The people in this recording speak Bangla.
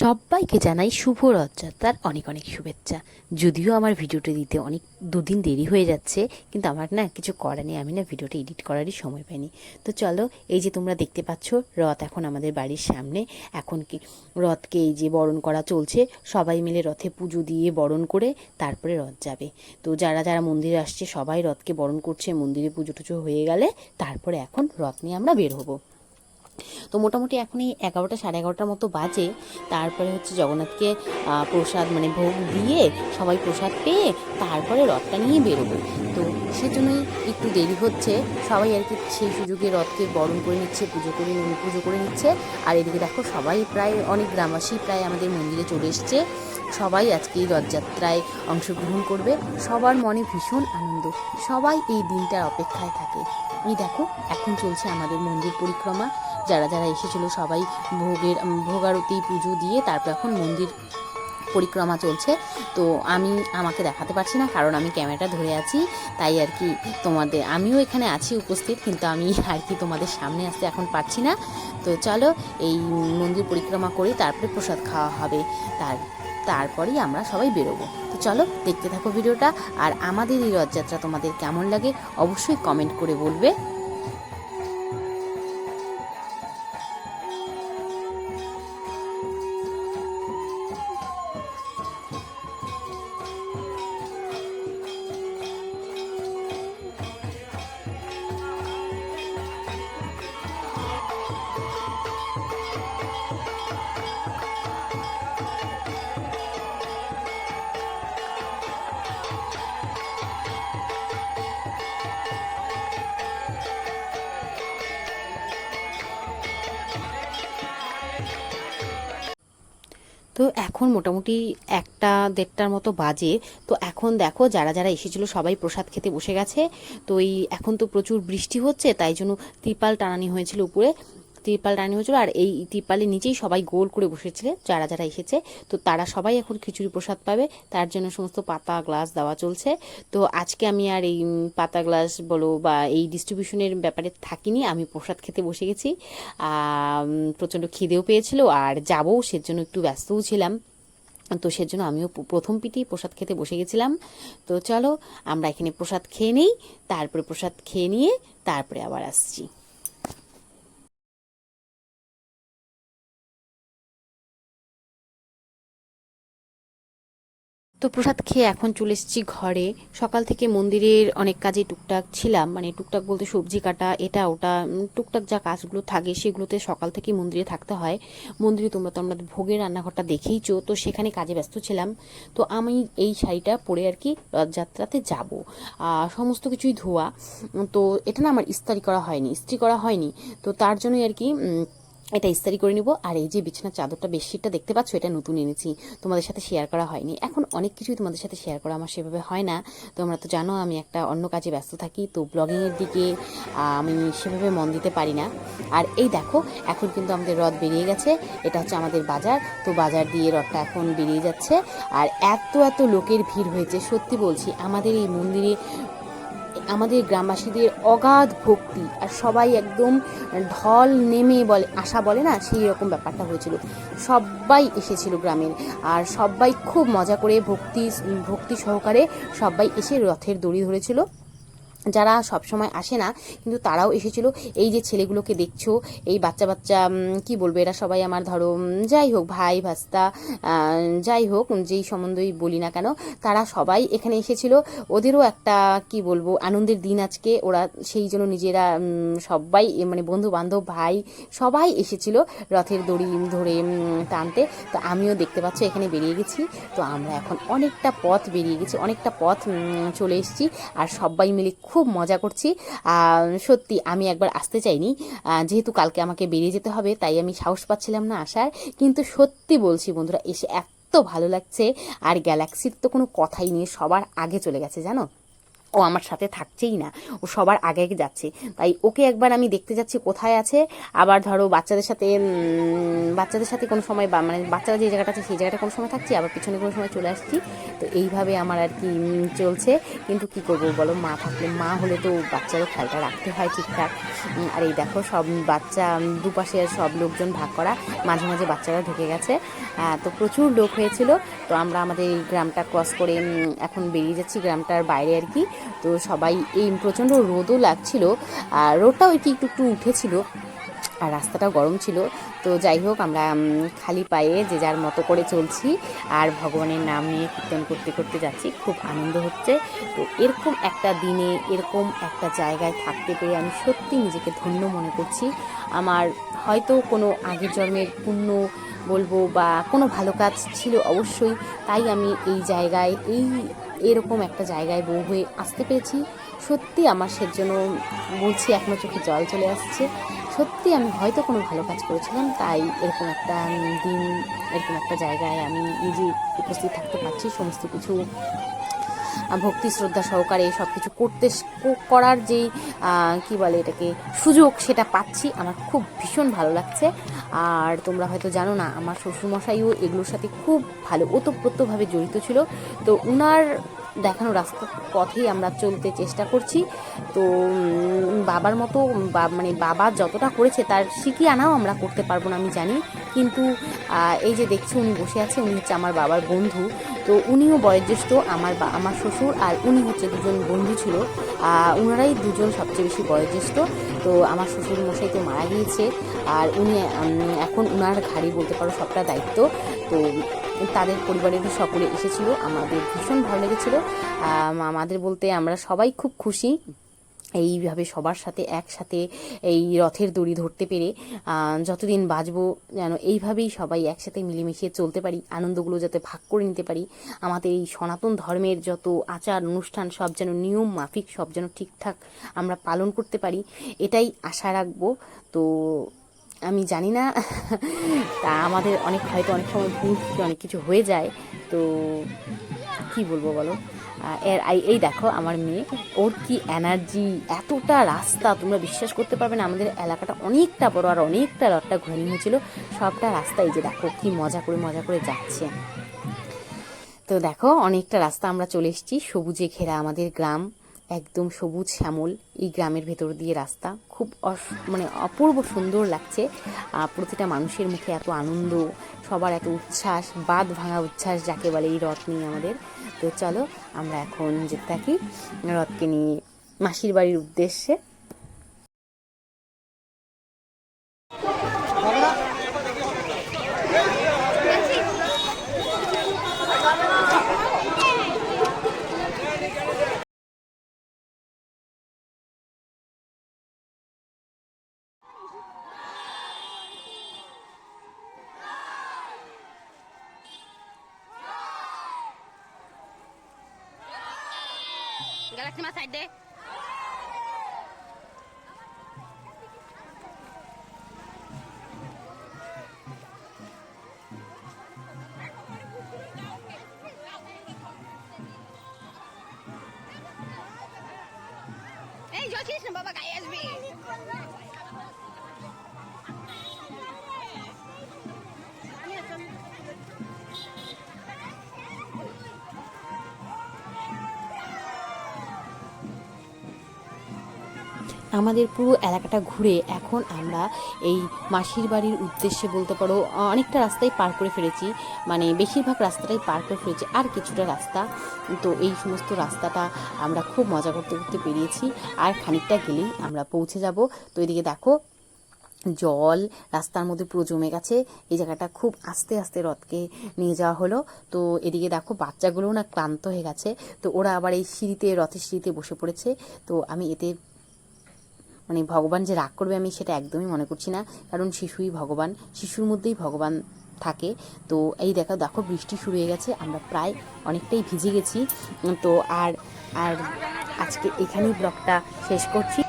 সবাইকে জানাই শুভ রথযাত্রার অনেক অনেক শুভেচ্ছা। যদিও আমার ভিডিওটা দিতে অনেক দুদিন দেরি হয়ে যাচ্ছে, কিন্তু আমার না কিছু করার নেই, আমি না ভিডিওটা এডিট করারই সময় পাইনি। তো চলো, এই যে তোমরা দেখতে পাচ্ছ রথ এখন আমাদের বাড়ির সামনে। এখন কি রথকে এই যে বরণ করা চলছে, সবাই মিলে রথে পুজো দিয়ে বরণ করে তারপরে রথ যাবে। তো যারা যারা মন্দিরে আসছে সবাই রথকে বরণ করছে, মন্দিরে পুজো টুজো হয়ে গেলে তারপরে এখন রথ নিয়ে আমরা বের হবো। তো মোটামুটি এখন এই 11টা সাড়ে 11টার মতো বাজে। তারপরে হচ্ছে জগন্নাথকে প্রসাদ মানে ভোগ দিয়ে সবাই প্রসাদ পেয়ে তারপরে রথটা নিয়ে বেরোবো। তো সেজন্যই একটু দেরি হচ্ছে, সবাই আর কি সেই সুযোগে রথকে বরণ করে নিচ্ছে, পুজো করে নিচ্ছে। আর এদিকে দেখো সবাই প্রায় অনেক গ্রামবাসী প্রায় আমাদের মন্দিরে চলে এসছে, সবাই আজকে এই রথযাত্রায় অংশগ্রহণ করবে। সবার মনে ভীষণ আনন্দ, সবাই এই দিনটার অপেক্ষায় থাকে। এই দেখো এখন চলছে আমাদের মন্দির পরিক্রমা। যারা যারা এসেছিলো সবাই ভোগারতি পুজো দিয়ে তারপর এখন মন্দির পরিক্রমা চলছে। তো আমাকে দেখাতে পারছি না, কারণ আমি ক্যামেরাটা ধরে আছি, তাই আর কি আমিও এখানে আছি উপস্থিত, কিন্তু আমি আর কি তোমাদের সামনে আসতে এখন পারছি না। তো চলো, এই মন্দির পরিক্রমা করে তারপরে প্রসাদ খাওয়া হবে, তারপরেই আমরা সবাই বেরোবো। তো চলো দেখতে থাকো ভিডিওটা। আর আমাদের এই রথযাত্রা তোমাদের কেমন লাগে অবশ্যই কমেন্ট করে বলবে। তো এখন মোটামুটি 1টা 1:30টার মতো বাজে। তো এখন দেখো যারা যারা এসেছিলো সবাই প্রসাদ খেতে বসে গেছে। তো এখন তো প্রচুর বৃষ্টি হচ্ছে, তাই জন্য ত্রিপাল টানানি হয়েছিল উপরে, আর এই ত্রিপালের নিচেই সবাই গোল করে বসেছিল যারা যারা এসেছে। তো তারা সবাই এখন খিচুড়ি প্রসাদ পাবে, তার জন্য সমস্ত পাতা গ্লাস দেওয়া চলছে। তো আজকে আমি আর এই পাতা গ্লাস বলো বা এই ডিস্ট্রিবিউশনের ব্যাপারে থাকিনি, আমি প্রসাদ খেতে বসে গেছি। প্রচণ্ড খিদেও পেয়েছিল আর যাবো সেজন্য একটু ব্যস্তও ছিলাম। তো সেজন্য আমিও প্রথম পিঠেই প্রসাদ খেতে বসে গেছিলাম। তো চলো আমরা এখানে প্রসাদ খেয়ে নিই, তারপরে প্রসাদ খেয়ে নিয়ে তারপরে আবার আসছি। তো প্রসাদ খেয়ে এখন চলে এসেছি ঘরে। সকাল থেকে মন্দিরের অনেক কাজে টুকটাক ছিলাম, মানে টুকটাক বলতে সবজি কাটা এটা ওটা টুকটাক যা কাজগুলো থাকে সেগুলোতে সকাল থেকে মন্দিরে থাকতে হয়। মন্দিরে তোমরা তো আমরা ভোগের রান্নাঘরটা দেখেইছো, তো সেখানে কাজে ব্যস্ত ছিলাম। তো আমি এই শাড়িটা পরে আর কি রথযাত্রাতে যাব, সমস্ত কিছুই ধোয়া। তো এটা না আমার ইস্ত্রি করা হয়নি। তো তার জন্যই আর কি এটা ইস্তারি করে নিব। আর এই যে বিছানার চাদরটা বেডশিটটা দেখতে পাচ্ছ, এটা নতুন এনেছি, তোমাদের সাথে শেয়ার করা হয়নি। এখন অনেক কিছুই তোমাদের সাথে শেয়ার করা আমার সেভাবে হয় না, তোমরা তো জানো আমি একটা অন্য কাজে ব্যস্ত থাকি, তো ব্লগিংয়ের দিকে আমি সেভাবে মন দিতে পারি না। আর এই দেখো এখন কিন্তু আমাদের রথ বেরিয়ে গেছে, এটা হচ্ছে আমাদের বাজার। তো বাজার দিয়ে রথটা এখন বেরিয়ে যাচ্ছে। আর এত এত লোকের ভিড় হয়েছে, সত্যি বলছি আমাদের এই মন্দিরে আমাদের গ্রামবাসীদের অগাধ ভক্তি, আর সবাই একদম ঢল নেমে আসা বলে না, সেই রকম ব্যাপারটা হয়েছিল। সবাই এসেছিল গ্রামের, আর সবাই খুব মজা করে ভক্তি সহকারে সবাই এসে রথের দড়ি ধরেছিল। যারা সব সময় আসে না কিন্তু তারাও এসেছিল। এই যে ছেলেগুলোকে দেখছো, এই বাচ্চা বাচ্চা কি বলবো, এরা সবাই আমার ধরো যাই হোক ভাই ভাস্তা, যাই হোক যেই সম্বন্ধই বলি না কেন, তারা সবাই এখানে এসেছিল। ওদেরও একটা কি বলবো আনন্দের দিন আজকে, ওরা সেই জন্য নিজেরা সবাই মানে বন্ধু বান্ধব ভাই সবাই এসেছিল রথের দড়ি ধরে টানতে। তো আমিও দেখতে পাচ্ছ এখানে বেরিয়ে গেছি। তো আমরা এখন অনেকটা পথ চলে এসেছি, আর সবাই মিলে খুব মজা করছি। সত্যি আমি একবার আসতে চাইনি, যেহেতু কালকে আমাকে বেরিয়ে যেতে হবে, তাই আমি সাহস পাচ্ছিলাম না আসার। কিন্তু সত্যি বলছি বন্ধুরা, এসে এত ভালো লাগছে। আর গ্যালাক্সির তো কোনো কথাই নেই, সবার আগে চলে গেছে জানো। ও আমার সাথে থাকছেই না, ও সবার আগে আগে যাচ্ছে। তাই ওকে একবার আমি দেখতে যাচ্ছি কোথায় আছে। আবার ধরো বাচ্চাদের সাথে কোনো সময় মানে বাচ্চারা যে জায়গাটা আছে সেই জায়গাটা কোনো সময় থাকছি, আবার পিছনে কোনো সময় চলে আসছি। তো এইভাবে আমার আর কি চলছে। কিন্তু কি করব বলো, মা থাকলে, মা হলে তো বাচ্চাদের খেয়ালটা রাখতে হয় ঠিকঠাক। আর এই দেখো সব বাচ্চা, দুপাশে সব লোকজন ভাগ করা, মাঝে মাঝে বাচ্চারা ঢুকে গেছে। তো প্রচুর লোক হয়েছিল। তো আমরা আমাদের এই গ্রামটা ক্রস করে এখন বেরিয়ে যাচ্ছি গ্রামটার বাইরে আর কি। তো সবাই, এই প্রচণ্ড রোদও লাগছিল, আর রোদটাও একটু একটু একটু উঠেছিল, আর রাস্তাটাও গরম ছিল। তো যাই হোক, আমরা খালি পায়ে যে যার মতো করে চলছি, আর ভগবানের নাম নিয়ে কীর্তন করতে করতে যাচ্ছি। খুব আনন্দ হচ্ছে। তো এরকম একটা দিনে, এরকম একটা জায়গায় থাকতে পেরে আমি সত্যি নিজেকে ধন্য মনে করছি। আমার হয়তো কোনো আগের জন্মের পুণ্য বলবো, বা কোনো ভালো কাজ ছিল অবশ্যই, তাই আমি এই জায়গায়, এরকম একটা জায়গায় বউ হয়ে আসতে পেরেছি। সত্যি আমার সেজন্য বলছি, এখনও চোখে জল চলে আসছে। সত্যি আমি হয়তো কোনো ভালো কাজ করেছিলাম, তাই এরকম একটা দিন, এরকম একটা জায়গায় আমি নিজে উপস্থিত থাকতে পারছি। সমস্ত কিছু ভক্তি শ্রদ্ধা সহকারে সব কিছু করার যেই কি বলে এটাকে, সুযোগ, সেটা পাচ্ছি। আমার খুব ভীষণ ভালো লাগছে। আর তোমরা হয়তো জানো না, আমার শ্বশুরমশাইও এগুলোর সাথে খুব ভালো ওতপ্রোতভাবে জড়িত ছিল। তো উনার দেখানো রাস্তার পথেই আমরা চলতে চেষ্টা করছি। তো বাবার মতো, মানে বাবা যতটা করেছে তার শিখিয়ে আনাও আমরা করতে পারবো না আমি জানি। কিন্তু এই যে দেখছি উনি বসে আছে, উনি হচ্ছে আমার বাবার বন্ধু। তো উনিও বয়োজ্যেষ্ঠ, আমার শ্বশুর আর উনি হচ্ছে দুজন বন্ধু ছিল। ওনারাই দুজন সবচেয়ে বেশি বয়োজ্যেষ্ঠ। তো আমার শ্বশুর মশাই তো মারা গিয়েছে, আর উনি এখন উনার ঘাড়ি বলতে পারো সবটা দায়িত্ব। তো তাদের পরিবারের সকলে এসেছিল, আমাদের ভীষণ ভালো লেগেছিল। আমাদের বলতে আমরা সবাই খুব খুশি এইভাবে সবার সাথে একসাথে এই রথের দড়ি ধরতে পেরে। যতদিন বাঁচবো যেন এইভাবেই সবাই একসাথে মিলেমিশে চলতে পারি, আনন্দগুলো যাতে ভাগ করে নিতে পারি। আমাদের এই সনাতন ধর্মের যত আচার অনুষ্ঠান সব যেন নিয়ম মাফিক, সব যেন ঠিকঠাক আমরা পালন করতে পারি, এটাই আশা রাখবো। তো আমি জানি না তা আমাদের হয়তো অনেক সময় ভুল থেকে অনেক কিছু হয়ে যায়। তো কি বলবো বলো। এই দেখো আমার মেয়ে, ওর কি এনার্জি, এতটা রাস্তা তোমরা বিশ্বাস করতে পারবে না। আমাদের এলাকাটা অনেকটা বড়, আর অনেকটা রথটা ঘোরানো হয়েছিল, সবটা রাস্তা এই যে দেখো কি মজা করে যাচ্ছে। তো দেখো অনেকটা রাস্তা আমরা চলে এসেছি, সবুজে ঘেরা আমাদের গ্রাম, একদম সবুজ শ্যামল এই গ্রামের ভেতর দিয়ে রাস্তা। খুব মানে অপূর্ব সুন্দর লাগছে। প্রতিটা মানুষের মুখে এত আনন্দ, সবার এত উচ্ছ্বাস, বাঁধ ভাঙা উচ্ছ্বাস যাকে বলে এই রথ নিয়ে আমাদের। তো চলো আমরা এখন যেতে থাকি রথকে নিয়ে মাসির বাড়ির উদ্দেশ্যে। Galaxy mas side deh. Eh, Joshi, sembaba kayak SB. আমাদের পুরো এলাকাটা ঘুরে এখন আমরা এই মাসির বাড়ির উদ্দেশ্যে বলতে পারো অনেকটা রাস্তাই পার করে ফেলেছি, মানে বেশিরভাগ রাস্তাটাই পার করে ফেলেছি, আর কিছুটা রাস্তা। তো এই সমস্ত রাস্তাটা আমরা খুব মজা করতে করতে পেরিয়েছি, আর খানিকটা গেলেই আমরা পৌঁছে যাব। তো এদিকে দেখো জল রাস্তার মধ্যে পুরো জমে গেছে। এই জায়গাটা খুব আস্তে আস্তে রথকে নিয়ে যাওয়া হলো। তো এদিকে দেখো বাচ্চাগুলোও না ক্লান্ত হয়ে গেছে, তো ওরা আবার এই রথের সিঁড়িতে বসে পড়েছে। তো আমি এতে মানে ভগবান যে রাগ করবে আমি সেটা একদমই মনে করছি না, কারণ শিশুই ভগবান, শিশুর মধ্যেই ভগবান থাকে। তো এই দেখো বৃষ্টি শুরু হয়ে গেছে, আমরা প্রায় অনেকটাই ভিজে গেছি। তো আর আজকে এখানেই ব্লগটা শেষ করছি।